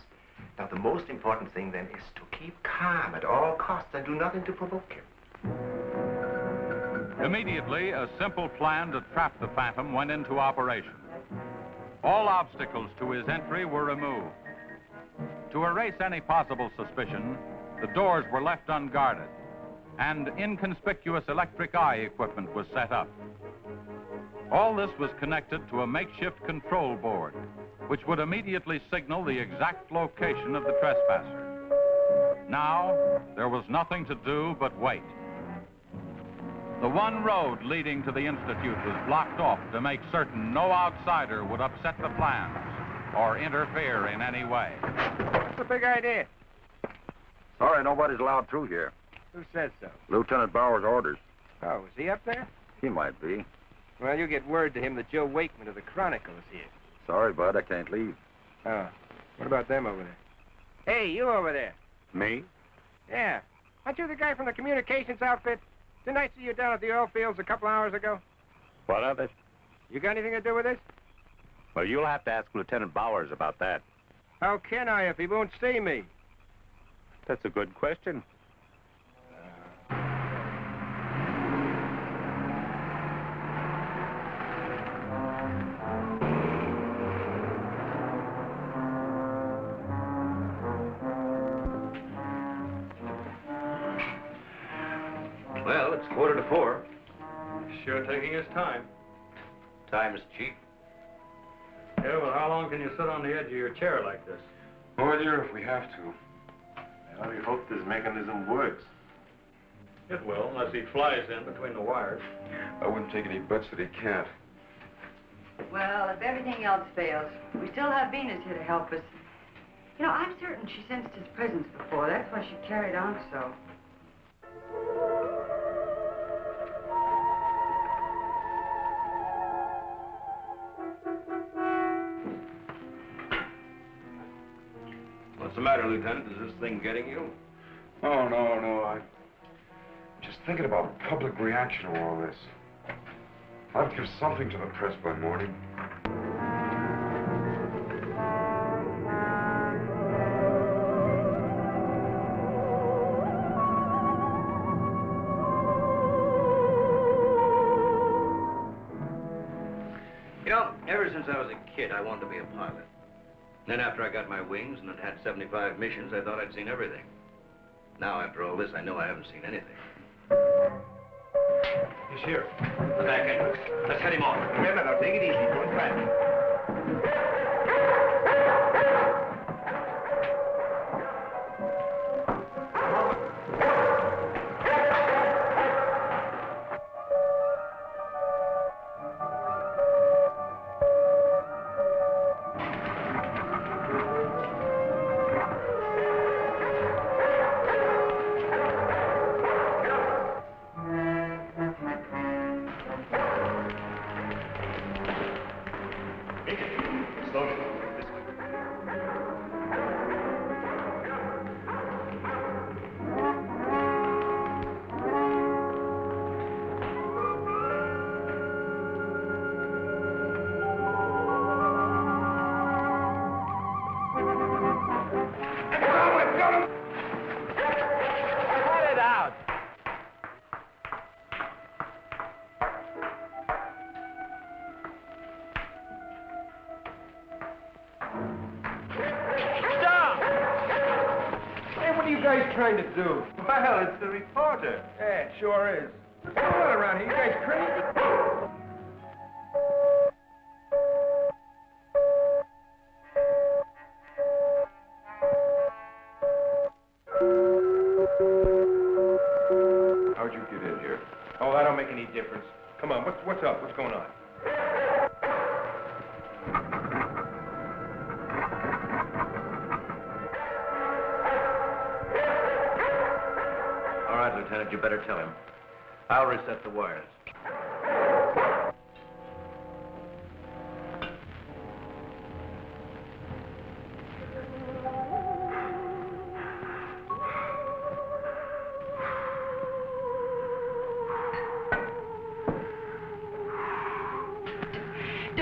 Now, the most important thing, then, is to keep calm at all costs and do nothing to provoke him. Immediately, a simple plan to trap the Phantom went into operation. All obstacles to his entry were removed. To erase any possible suspicion, the doors were left unguarded, and inconspicuous electric eye equipment was set up. All this was connected to a makeshift control board, which would immediately signal the exact location of the trespasser. Now, there was nothing to do but wait. The one road leading to the Institute was blocked off to make certain no outsider would upset the plans or interfere in any way. What's the big idea? Sorry, nobody's allowed through here. Who says so? Lieutenant Bauer's orders. Oh, is he up there? He might be. Well, you get word to him that Joe Wakeman of the Chronicle is here. Sorry, Bud, I can't leave. Oh, what about them over there? Hey, you over there. Me? Yeah. Aren't you the guy from the communications outfit? Didn't I see you down at the oil fields a couple hours ago? What of it? You got anything to do with this? Well, you'll have to ask Lieutenant Bowers about that. How can I if he won't see me? That's a good question. Well, it's 3:45. Sure taking his time. Time's cheap. Yeah, well, how long can you sit on the edge of your chair like this? Oh, dear, if we have to. Well, we hope this mechanism works. It will, unless he flies in between the wires. I wouldn't take any bets that he can't. Well, if everything else fails, we still have Venus here to help us. You know, I'm certain she sensed his presence before. That's why she carried on so. What's the matter, Lieutenant? Is this thing getting you? Oh, no. I'm just thinking about public reaction to all this. I'll give something to the press by morning. You know, ever since I was a kid, I wanted to be a pilot. Then after I got my wings and had 75 missions, I thought I'd seen everything. Now, after all this, I know I haven't seen anything. He's here. The back entrance. Let's head him off. Remember, now, take it easy. Don't try. Trying to do? Well, it's the reporter. Yeah, it sure is. What's going on around here? You guys crazy? How'd you get in here? Oh, that don't make any difference. Come on, what's up? What's going on? All right, Lieutenant, you better tell him. I'll reset the wires.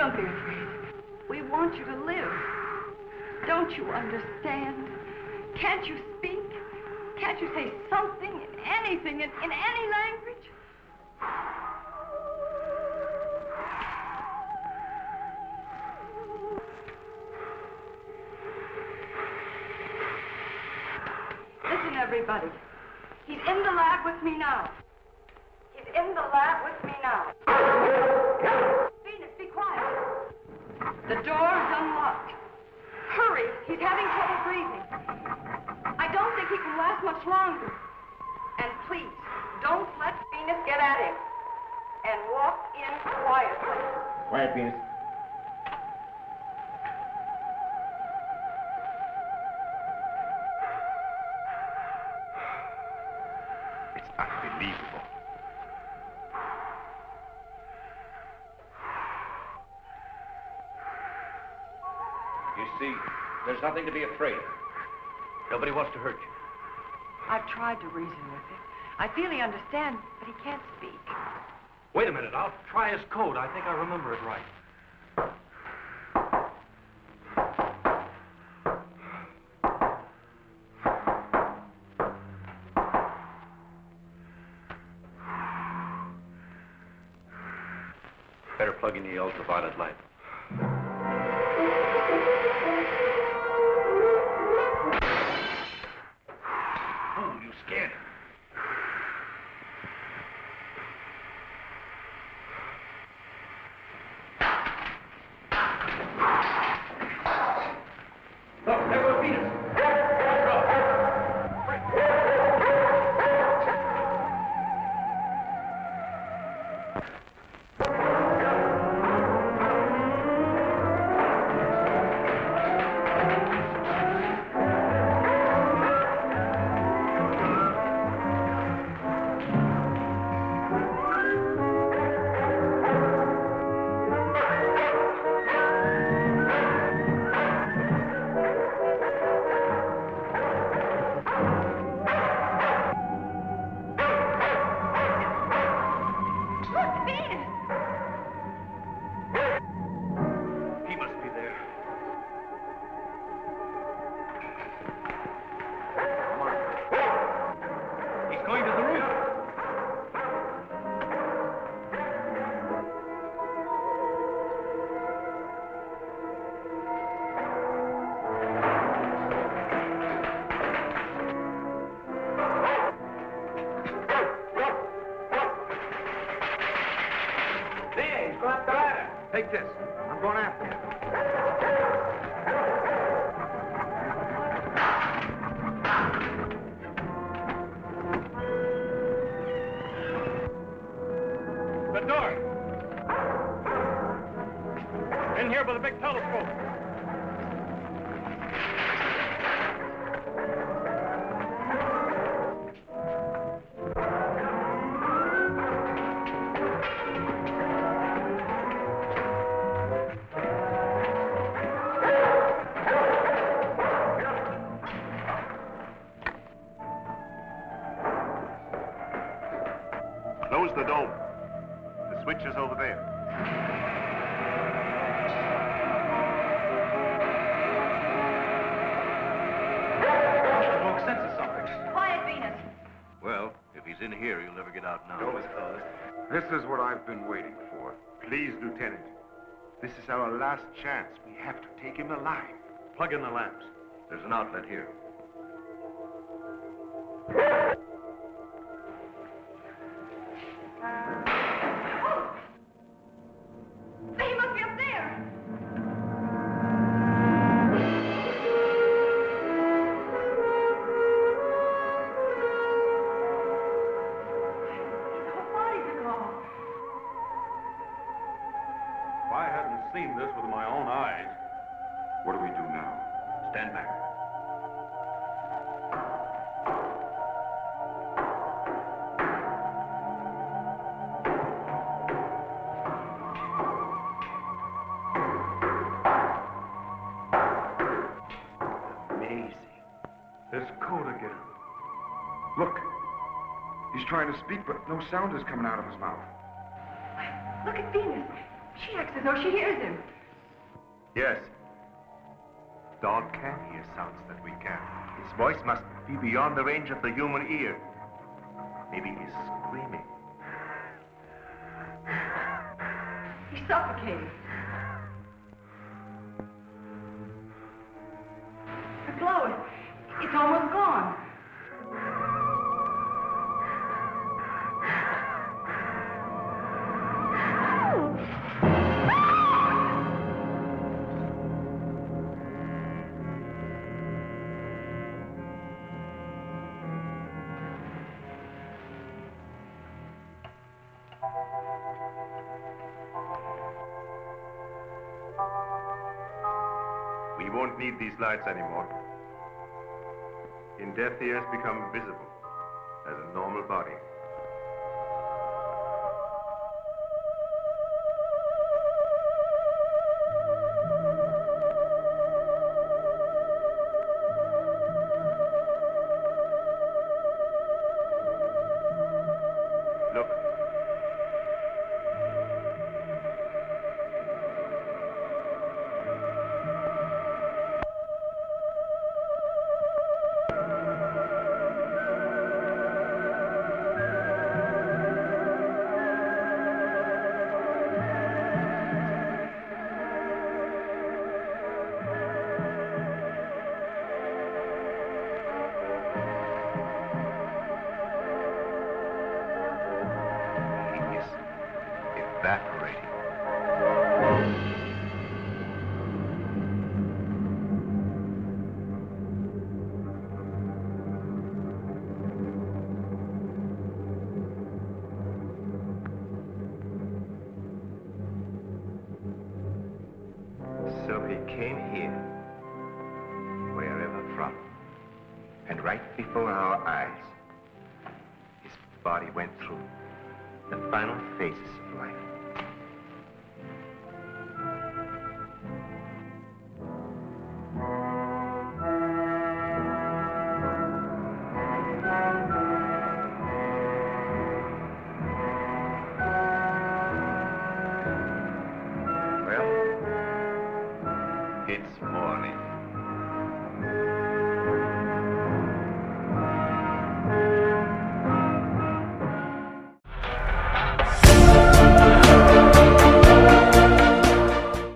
Don't be afraid. We want you to live. Don't you understand? Can't you speak? Can't you say something, in anything, in any language? Listen, everybody. He's in the lab with me now. He's in the lab with me now. Venus, be quiet. The door is unlocked. Hurry, he's having trouble breathing. I don't think he can last much longer. And please, don't let Venus get at him. And walk in quietly. Quiet, Venus. It's unbelievable. You see, there's nothing to be afraid of. Nobody wants to hurt you. I've tried to reason with him. I feel he understands, but he can't speak. Wait a minute, I'll try his code. I think I remember it right. Better plug in the ultraviolet light. Oh, you scared him. Look, there goes Venus. Take this. I'm going after him. The door. In here by the big telescope. Close the dome. The switch is over there. Smoke senses something. Quiet, Venus. Well, if he's in here, he'll never get out now. Dome is closed. This is what I've been waiting for. Please, Lieutenant. This is our last chance. We have to take him alive. Plug in the lamps. There's an outlet here. He must be up there. Our bodies are gone. If I hadn't seen this with my own eyes. What do we do now? Stand back. This code again. Look. He's trying to speak, but no sound is coming out of his mouth. Look at Venus. She acts as though she hears him. Yes. Dog can hear sounds that we can. His voice must be beyond the range of the human ear. Maybe he's screaming. He's suffocating. The glow, it's almost gone. We won't need these lights anymore. In death, he has become visible as a normal body. Look. Evaporating. So he came here, wherever from, and right before our eyes, his body went through the final phases of life. Well, it's morning.